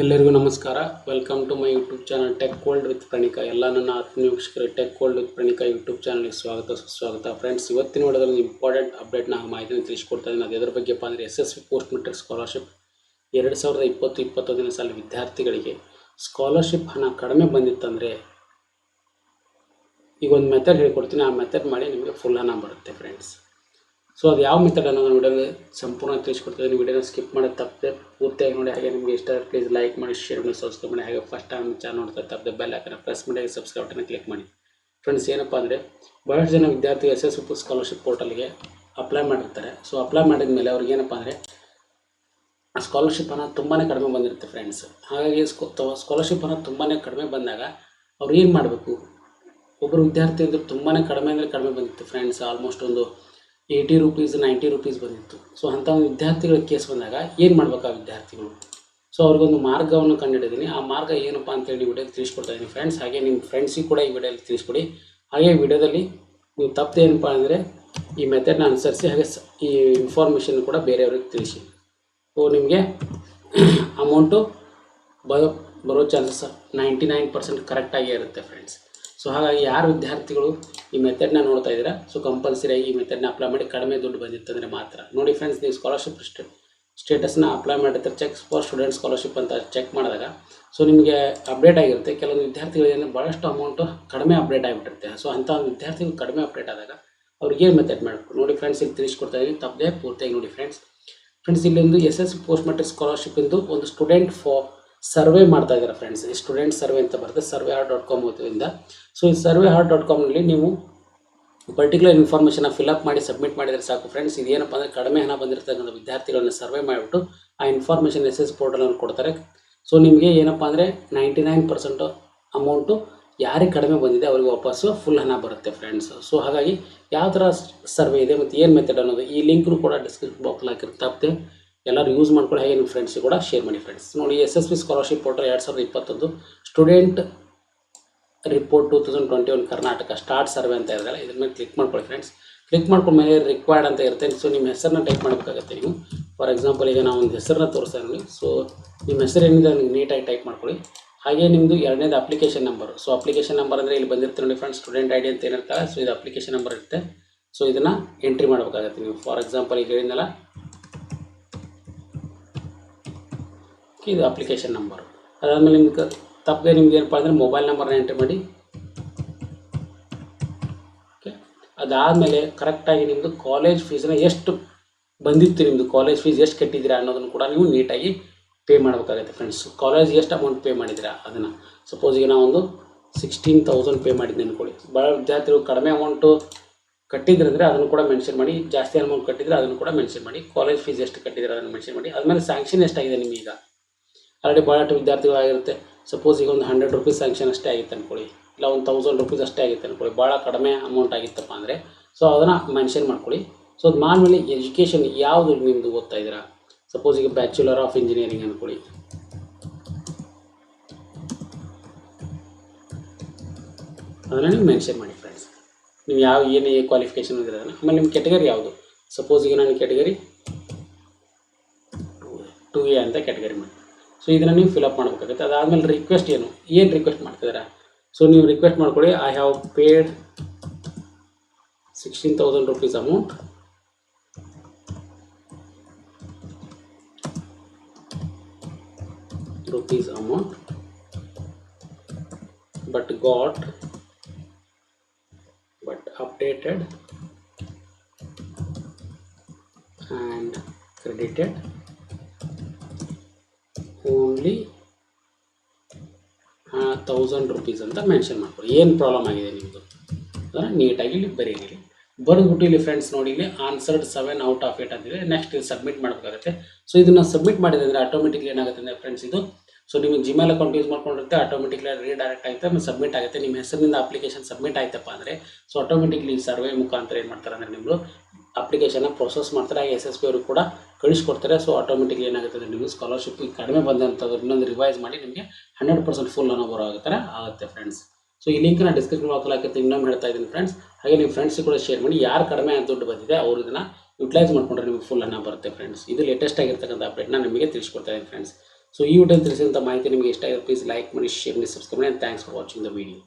ಎಲ್ಲರಿಗೂ ನಮಸ್ಕಾರ. Welcome to my YouTube channel tech world with Pranika. ಎಲ್ಲ ನನ್ನ ಆತ್ಮೀಯ ವೀಕ್ಷಕರು, tech world with Pranika YouTube ಚಾನಲ್ಗೆ ಸ್ವಾಗತ ಸುಸ್ವಾಗತ. ಫ್ರೆಂಡ್ಸ್, ಇವತ್ತಿನ ವಿಡಿಯೋದಲ್ಲಿ ಇಂಪಾರ್ಟೆಂಟ್ ಅಪ್ಡೇಟ್ನ ಮಾಹಿತಿನ ತಿಳಿಸ್ಕೊಡ್ತಾ ಇದ್ದೀನಿ. ಅದು ಎದ್ರ ಬಗ್ಗೆಪ್ಪ ಅಂದರೆ SSB ಪೋಸ್ಟ್ ಮೆಟ್ರಿಕ್ ಸ್ಕಾಲರ್ಶಿಪ್ 2020-21 ಸಾಲ ವಿದ್ಯಾರ್ಥಿಗಳಿಗೆ ಸ್ಕಾಲರ್ಶಿಪ್ ಹಣ ಕಡಿಮೆ ಬಂದಿತ್ತಂದರೆ ಈಗ ಒಂದು ಮೆಥಡ್ ಹೇಳ್ಕೊಡ್ತೀನಿ. ಆ ಮೆಥಡ್ ಮಾಡಿ ನಿಮಗೆ ಫುಲ್ ಹಣ ಬರುತ್ತೆ ಫ್ರೆಂಡ್ಸ್. ಸೊ ಅದು ಯಾವ ಮೆಥಡ್ ಅನ್ನೋದು ವಿಡಿಯೋದಲ್ಲಿ ಸಂಪೂರ್ಣ ತಿಳಿಸ್ಕೊಡ್ತೀನಿ. ವಿಡಿಯೋನ ಸ್ಕಿಪ್ ಮಾಡೋದು ತಪ್ಪದೆ ಪೂರ್ತಿಯಾಗಿ ನೋಡಿ. ಹಾಗೆ ನಿಮಗೆ ಇಷ್ಟ ಪ್ಲೀಸ್ ಲೈಕ್ ಮಾಡಿ, ಶೇರ್ ಮಾಡಿ, ಸಬ್ಸ್ಕ್ರೈಬ್ ಮಾಡಿ. ಹಾಗೆ ಫಸ್ಟ್ ಟೈಮ್ ಚಾನಲ್ ನೋಡ್ತಾ ತಪ್ಪದೆ ಬೆಲ್ ಹಾಕೋಣ ಪ್ರೆಸ್ ಮಾಡಿ, ಸಬ್ಸ್ಕ್ರೈಬ್ ಬಟನ್ನ ಕ್ಲಿಕ್ ಮಾಡಿ. ಫ್ರೆಂಡ್ಸ್, ಏನಪ್ಪ ಅಂದರೆ ಬಹಳಷ್ಟು ಜನ ವಿದ್ಯಾರ್ಥಿ SSB ಸ್ಕಾಲರ್ಶಿಪ್ ಪೋರ್ಟಲ್ಗೆ ಅಪ್ಲೈ ಮಾಡಿರ್ತಾರೆ. ಸೊ ಅಪ್ಲೈ ಮಾಡಿದ ಮೇಲೆ ಅವ್ರಿಗೆ ಏನಪ್ಪ ಅಂದರೆ ಸ್ಕಾಲರ್ಶಿಪ್ ಹಣ ತುಂಬಾ ಕಡಿಮೆ ಬಂದಿರುತ್ತೆ ಫ್ರೆಂಡ್ಸ್. ಹಾಗಾಗಿ ಸ್ಕಾಲರ್ಶಿಪ್ ಹಣ ತುಂಬಾ ಕಡಿಮೆ ಬಂದಾಗ ಅವ್ರು ಏನು ಮಾಡಬೇಕು? ಒಬ್ಬರು ವಿದ್ಯಾರ್ಥಿ ಅಂದರೆ ತುಂಬಾ ಕಡಿಮೆ ಅಂದರೆ ಕಡಿಮೆ ಬಂದಿತ್ತು ಫ್ರೆಂಡ್ಸ್. ಆಲ್ಮೋಸ್ಟ್ ಒಂದು 80 ರೂಪೀಸ್ 90 ರೂಪೀಸ್ ಬಂದಿತ್ತು. ಸೊ ಅಂಥ ಒಂದು ವಿದ್ಯಾರ್ಥಿಗಳ ಕೇಸ್ ಬಂದಾಗ ಏನು ಮಾಡ್ಬೇಕು ಆ ವಿದ್ಯಾರ್ಥಿಗಳು? ಸೊ ಅವ್ರಿಗೊಂದು ಮಾರ್ಗವನ್ನು ಕಂಡುಹಿಡಿದೀನಿ. ಆ ಮಾರ್ಗ ಏನಪ್ಪ ಅಂತೇಳಿ ವಿಡಿಯೋದಲ್ಲಿ ತಿಳಿಸ್ಕೊಡ್ತಾ ಇದ್ದೀನಿ ಫ್ರೆಂಡ್ಸ್. ಹಾಗೆ ನಿಮ್ಮ ಫ್ರೆಂಡ್ಸಿಗೆ ಕೂಡ ಈ ವಿಡಿಯೋದಲ್ಲಿ ತಿಳಿಸ್ಕೊಡಿ. ಹಾಗೆ ವಿಡಿಯೋದಲ್ಲಿ ನೀವು ತಪ್ಪು ಏನಪ್ಪ ಅಂದರೆ ಈ ಮೆಥಡ್ನ ಅನುಸರಿಸಿ, ಹಾಗೆ ಈ ಇನ್ಫಾರ್ಮೇಷನ್ ಕೂಡ ಬೇರೆಯವ್ರಿಗೆ ತಿಳಿಸಿ. ಸೊ ನಿಮಗೆ ಅಮೌಂಟು ಬರೋ ಚಾನ್ಸಸ್ 99% ಕರೆಕ್ಟಾಗೇ ಇರುತ್ತೆ ಫ್ರೆಂಡ್ಸ್. ಸೊ ಹಾಗಾಗಿ ಯಾರು ವಿದ್ಯಾರ್ಥಿಗಳು ಈ ಮೆಥಡ್ನ ನೋಡ್ತಾ ಇದ್ದೀರಾ, ಸೊ ಕಂಪಲ್ಸರಿಯಾಗಿ ಈ ಮೆಥಡ್ನ ಅಪ್ಲೈ ಮಾಡಿ. ಕಡಿಮೆ ದುಡ್ಡು ಬಂದಿತ್ತಂದರೆ ಮಾತ್ರ ನೋಡಿ ಫ್ರೆಂಡ್ಸ್. ನೀವು ಸ್ಕಾಲರ್ಶಿಪ್ ಸ್ಟೇಟಸ್ನ ಅಪ್ಲೈ ಮಾಡಿರ್ತಾರೆ. ಚೆಕ್ ಫಾರ್ ಸ್ಟೂಡೆಂಟ್ ಸ್ಕಾಲರ್ಶಿಪ್ ಅಂತ ಚೆಕ್ ಮಾಡಿದಾಗ ಸೊ ನಿಮಗೆ ಅಪ್ಡೇಟ್ ಆಗಿರುತ್ತೆ. ಕೆಲವೊಂದು ವಿದ್ಯಾರ್ಥಿಗಳಿಗೆ ಭಾಳಷ್ಟು ಅಮೌಂಟು ಕಡಿಮೆ ಅಪ್ಡೇಟ್ ಆಗಿಬಿಟ್ಟಿರುತ್ತೆ. ಸೊ ಅಂಥ ಒಂದು ವಿದ್ಯಾರ್ಥಿಗಳು ಕಡಿಮೆ ಅಪ್ಡೇಟ್ ಆದಾಗ ಅವ್ರಿಗೆ ಏನು ಮೆಥಡ್ ಮಾಡಬೇಕು ನೋಡಿ ಫ್ರೆಂಡ್ಸ್. ಇಲ್ಲಿ ತಿಳಿಸ್ಕೊಡ್ತಾ ಇದ್ದೀನಿ, ತಪ್ಪದೆ ಪೂರ್ತಿಯಾಗಿ ನೋಡಿ ಫ್ರೆಂಡ್ಸ್. ಇಲ್ಲೊಂದು SSB ಪೋಸ್ಟ್ ಮೆಟ್ರಿಕ್ ಸ್ಕಾಲರ್ಶಿಪ್ ಇಂದು ಒಂದು ಸ್ಟೂಡೆಂಟ್ ಸರ್ವೆ ಮಾಡ್ತಾ ಇದ್ದಾರೆ ಫ್ರೆಂಡ್ಸ್. ಈ ಸ್ಟೂಡೆಂಟ್ ಸರ್ವೆ ಅಂತ ಬರುತ್ತೆ surveyhar.com ಇಂದ. ಸೊ ಈ surveyhar.comನಲ್ಲಿ ನೀವು ಪರ್ಟಿಕ್ಯುಲರ್ ಇನ್ಫಾರ್ಮೇಷನ್ನ ಫಿಲಪ್ ಮಾಡಿ ಸಬ್ಮಿಟ್ ಮಾಡಿದರೆ ಸಾಕು ಫ್ರೆಂಡ್ಸ್. ಇದೇನಪ್ಪ ಅಂದರೆ ಕಡಿಮೆ ಹಣ ಬಂದಿರ್ತಕ್ಕಂಥ ವಿದ್ಯಾರ್ಥಿಗಳನ್ನ ಸರ್ವೆ ಮಾಡಿಬಿಟ್ಟು ಆ ಇನ್ಫಾರ್ಮೇಷನ್ SSB ಪೋರ್ಟಲಲ್ಲಿ ಕೊಡ್ತಾರೆ. ಸೊ ನಿಮಗೆ ಏನಪ್ಪ ಅಂದರೆ 99% ಅಮೌಂಟು ಯಾರಿಗೆ ಕಡಿಮೆ ಬಂದಿದೆ ಅವ್ರಿಗೆ ವಾಪಸ್ಸು ಫುಲ್ ಹಣ ಬರುತ್ತೆ ಫ್ರೆಂಡ್ಸ್. ಸೊ ಹಾಗಾಗಿ ಯಾವ ಥರ ಸರ್ವೆ ಇದೆ ಮತ್ತು ಏನು ಮೆಥಡ್ ಅನ್ನೋದು ಈ ಲಿಂಕ್ನು ಕೂಡ ಡಿಸ್ಕ್ರಿಪ್ಷನ್ ಬಾಕ್ಸಲ್ಲಿ ಹಾಕಿರುತ್ತೆ. ತಪ್ಪದೆ ಎಲ್ಲರೂ ಯೂಸ್ ಮಾಡ್ಕೊಳ್ಳಿ. ಹಾಗೆ ನಿಮ್ಮ ಫ್ರೆಂಡ್ಸಿಗೆ ಕೂಡ ಶೇರ್ ಮಾಡಿ ಫ್ರೆಂಡ್ಸ್. ನೋಡಿ, SSB scholarship portal 2021 student report 2021 Karnataka start survey ಅಂತ ಇರೋದಲ್ಲ, ಇದ್ರ ಮೇಲೆ ಕ್ಲಿಕ್ ಮಾಡ್ಕೊಳ್ಳಿ ಫ್ರೆಂಡ್ಸ್. ಕ್ಲಿಕ್ ಮಾಡ್ಕೊಂಡ ಮೇಲೆ ರಿಕ್ವೈರ್ಡ್ ಅಂತ ಇರುತ್ತೆ. ಸೊ ನಿಮ್ಮ ಹೆಸರನ್ನ ಟೈಪ್ ಮಾಡಬೇಕಾಗುತ್ತೆ ನೀವು. ಫಾರ್ ಎಕ್ಸಾಂಪಲ್ ಈಗ ನಾವು ಒಂದು ಹೆಸರನ್ನ ತೋರಿಸ್ತಾ ಇದ್ದೀನಿ. ಸೊ ನಿಮ್ಮ ಹೆಸರು ಏನಿದೆ ಅದನ್ನು ನೀಟಾಗಿ ಟೈಪ್ ಮಾಡ್ಕೊಳ್ಳಿ. ಹಾಗೆ ನಿಮ್ಮದು ಎರಡನೇದು application number. So application number ಅಂದರೆ ಇಲ್ಲಿ ಬಂದಿರುತ್ತೆ ನೋಡಿ ಫ್ರೆಂಡ್ಸ್, ಸ್ಟೂಡೆಂಟ್ ID ಅಂತ ಏನಿರ್ತಾರೆ. ಸೊ ಇದು ಅಪ್ಲಿಕೇಶನ್ ನಂಬರ್ ಇರುತ್ತೆ. ಸೊ ಇದನ್ನು ಎಂಟ್ರಿ ಮಾಡಬೇಕಾಗುತ್ತೆ ನೀವು. ಫಾರ್ ಎಕ್ಸಾಂಪಲ್ ಈಗ ಹೇಳಿದ್ನಲ್ಲ, ಇದು ಅಪ್ಲಿಕೇಶನ್ ನಂಬರು. ಅದಾದಮೇಲೆ ನಿಮ್ಗೆ ತಪ್ಪದೆ ನಿಮ್ಗೆ ಏನಪ್ಪ ಅಂದರೆ ಮೊಬೈಲ್ ನಂಬರ್ನ ಎಂಟ್ರಿ ಮಾಡಿ. ಓಕೆ, ಅದಾದಮೇಲೆ ಕರೆಕ್ಟಾಗಿ ನಿಮ್ಮದು ಕಾಲೇಜ್ ಫೀಸನ್ನ ಎಷ್ಟು ಬಂದಿತ್ತು, ನಿಮ್ಮದು ಕಾಲೇಜ್ ಫೀಸ್ ಎಷ್ಟು ಕಟ್ಟಿದ್ದೀರಾ ಅನ್ನೋದನ್ನು ಕೂಡ ನೀವು ನೀಟಾಗಿ ಪೇ ಮಾಡಬೇಕಾಗುತ್ತೆ ಫ್ರೆಂಡ್ಸ್. ಕಾಲೇಜ್ಗೆ ಎಷ್ಟು ಅಮೌಂಟ್ ಪೇ ಮಾಡಿದ್ದೀರಾ ಅದನ್ನು. ಸಪೋಸ್ ಈಗ ನಾವೊಂದು 16,000 ಪೇ ಮಾಡಿದ್ದೆ ಅಂದ್ಕೊಳ್ಳಿ. ಭಾಳ ವಿದ್ಯಾರ್ಥಿಗಳು ಕಡಿಮೆ ಅಮೌಂಟು ಕಟ್ಟಿದ್ರೆ ಅಂದರೆ ಅದನ್ನು ಕೂಡ ಮೆನ್ಷನ್ ಮಾಡಿ. ಜಾಸ್ತಿ ಅಮೌಂಟ್ ಕಟ್ಟಿದರೆ ಅದನ್ನು ಕೂಡ ಮೆನ್ಷನ್ ಮಾಡಿ. ಕಾಲೇಜ್ ಫೀಸ್ ಎಷ್ಟು ಕಟ್ಟಿದ್ದೀರಾ ಅದನ್ನು ಮೆನ್ಷನ್ ಮಾಡಿ. ಆದಮೇಲೆ ಸ್ಯಾಂಕ್ಷನ್ ಎಷ್ಟಾಗಿದೆ ನಿಮಗೀಗ. ಆಲ್ರೆಡಿ ಭಾಳಷ್ಟು ವಿದ್ಯಾರ್ಥಿಗಳಾಗಿರುತ್ತೆ. ಸಪೋಸ್ ಈಗ ಒಂದು 100 ರೂಪೀಸ್ ಸ್ಯಾಂಕ್ಷನ್ ಅಷ್ಟೇ ಆಗಿತ್ತು ಅಂದ್ಕೊಳ್ಳಿ, ಇಲ್ಲ ಒಂದು 1000 ರೂಪೀಸ್ ಅಷ್ಟೇ ಆಗಿತ್ತು ಅಂದ್ಕೊಳ್ಳಿ, ಭಾಳ ಕಡಿಮೆ ಅಮೌಂಟ್ ಆಗಿತ್ತಪ್ಪ ಅಂದರೆ ಸೊ ಅದನ್ನು ಮೆನ್ಷನ್ ಮಾಡ್ಕೊಳ್ಳಿ. ಸೊ ಅದು ಮಾಡಿದ್ಮೇಲೆ ಎಜುಕೇಷನ್ ಯಾವುದು ನಿಮ್ಮದು ಓದ್ತಾ ಇದ್ದೀರಾ. ಸಪೋಸ್ ಈಗ ಬ್ಯಾಚುಲರ್ ಆಫ್ ಇಂಜಿನಿಯರಿಂಗ್ ಅಂದ್ಕೊಳ್ಳಿ, ಅದನ್ನು ನೀವು ಮೆನ್ಷನ್ ಮಾಡಿ ಫ್ರೆಂಡ್ಸ್. ನೀವು ಏನು ಕ್ವಾಲಿಫಿಕೇಷನ್ ಇದ್ದೀರ ಅದನ್ನು. ಆಮೇಲೆ ನಿಮ್ಮ ಕೆಟಗರಿ ಯಾವುದು. ಸಪೋಸ್ ಈಗ ನಾನು ಕೆಟಗರಿ 2A ಅಂತ ಕೆಟಗರಿ ಮಾಡಿ. ಸೊ ಇದನ್ನು ನೀವು ಫಿಲಪ್ ಮಾಡಬೇಕಾಗುತ್ತೆ. ಅದಾದಮೇಲೆ ರಿಕ್ವೆಸ್ಟ್ ಏನು ರಿಕ್ವೆಸ್ಟ್ ಮಾಡ್ತಿದ್ದೀರಾ. ಸೊ ನೀವು ರಿಕ್ವೆಸ್ಟ್ ಮಾಡ್ಕೊಳ್ಳಿ, I have paid 16,000 rupees amount but updated and credited only 1,000 rupees ಅಂತ ಮೆನ್ಷನ್ ಮಾಡ್ಕೊಳ್ಳಿ. ಏನು ಪ್ರಾಬ್ಲಮ್ ಆಗಿದೆ ನಿಮ್ಮದು ಅದನ್ನು ನೀಟಾಗಿ ಇಲ್ಲಿ ಬರೀರಿ. ಬರೆದ್ಬಿಟ್ಟು ಇಲ್ಲಿ ಫ್ರೆಂಡ್ಸ್ ನೋಡಿ, ಇಲ್ಲಿ ಆನ್ಸರ್ಡ್ 7 ಔಟ್ ಆಫ್ 8 ಅಂತಿದೆ. ನೆಕ್ಸ್ಟ್ ಇದು ಸಬ್ಮಿಟ್ ಮಾಡಬೇಕಾಗುತ್ತೆ. ಸೊ ಇದನ್ನು ಸಬ್ಮಿಟ್ ಮಾಡಿದೆ ಅಂದರೆ ಆಟೋಮೆಟಿಕ್ಲಿ ಏನಾಗುತ್ತೆ ಅಂದರೆ ಫ್ರೆಂಡ್ಸ್, ಇದು ಸೊ ನಿಮಗೆ ಜಿಮೇಲ್ ಅಕೌಂಟ್ ಯೂಸ್ ಮಾಡ್ಕೊಂಡಿರುತ್ತೆ, ಆಟೋಮೆಟಿಕ್ಲಿ ರೀಡೈರೆಕ್ಟ್ ಆಗುತ್ತೆ, ಆಮೇಲೆ ಸಬ್ಮಿಟ್ ಆಗುತ್ತೆ. ನಿಮ್ಮ ಹೆಸರಿನಿಂದ ಅಪ್ಲಿಕೇಶನ್ ಸಬ್ಮಿಟ್ ಆಯ್ತಪ್ಪ ಅಂದರೆ ಸೊ ಆಟೋಮೆಟಿಕ್ಲಿ ಸರ್ವೆ ಮುಖಾಂತರ ಏನು ಮಾಡ್ತಾರೆ ಅಂದರೆ ನಿಮ್ಮದು ಅಪ್ಲಿಕೇಶನ್ನ ಪ್ರೊಸೆಸ್ ಮಾಡ್ತಾರೆ. ಹಾಗೆ SSB ಅವರು ಕೂಡ ಕಳಿಸ್ಕೊಡ್ತಾರೆ. ಸೊ ಆಟೋಮೆಟಿಕ್ಲಿ ಏನಾಗುತ್ತೆ ಅಂದರೆ ನಿಮಗೆ ಸ್ಕಾಲರ್ಶಿಪ್ ಕಡಿಮೆ ಬಂದಂಥದ್ದು ಇನ್ನೊಂದು ರಿವೈಸ್ ಮಾಡಿ ನಿಮಗೆ 100% ಫುಲ್ ಅನ್ನೋ ಬರೋ ಥರ ಆಗುತ್ತೆ ಫ್ರೆಂಡ್ಸ್. ಸೊ ಈ ಲಿಂಕ್ನ ಡಿಸ್ಕ್ರಿಪ್ಷನ್ ಬಾಕ್ಸಲ್ಲಿ ಹಾಕುತ್ತೆ. ಇನ್ನೊಮ್ಮೆ ಹೇಳ್ತಾ ಇದ್ದೀನಿ ಫ್ರೆಂಡ್ಸ್. ಹಾಗೆ ನಿಮ್ಮ ಫ್ರೆಂಡ್ಸಿಗೆ ಕೂಡ ಶೇರ್ ಮಾಡಿ. ಯಾರು ಕಡಿಮೆ ದುಡ್ಡು ಬಂದಿದೆ ಅವರು ಇದನ್ನು ಯುಟಿಲೈಸ್ ಮಾಡಿಕೊಂಡ್ರೆ ನಿಮಗೆ ಫುಲ್ ಹಣ ಬರುತ್ತೆ ಫ್ರೆಂಡ್ಸ್. ಇದು ಲೇಟೆಸ್ಟ್ ಆಗಿರ್ತಕ್ಕಂಥ ಅಪ್ಡೇಟ್ನ ನಿಮಗೆ ತಿಳಿಸ್ಕೊಡ್ತಾ ಇದ್ದೀನಿ ಫ್ರೆಂಡ್ಸ್. ಸೊ ಈ ವಿಡಿಯೋ ತಿಳಿಸಿದಂಥ ಮಾಹಿತಿ ನಿಮಗೆ ಇಷ್ಟ ಆಗಿದೆ ಪ್ಲೀಸ್ ಲೈಕ್ ಮಾಡಿ ಶೇರ್ ಮಾಡಿ ಸಬ್ಸ್ಕ್ರೈಬ್ ಮಾಡಿ, and thanks for watching the video.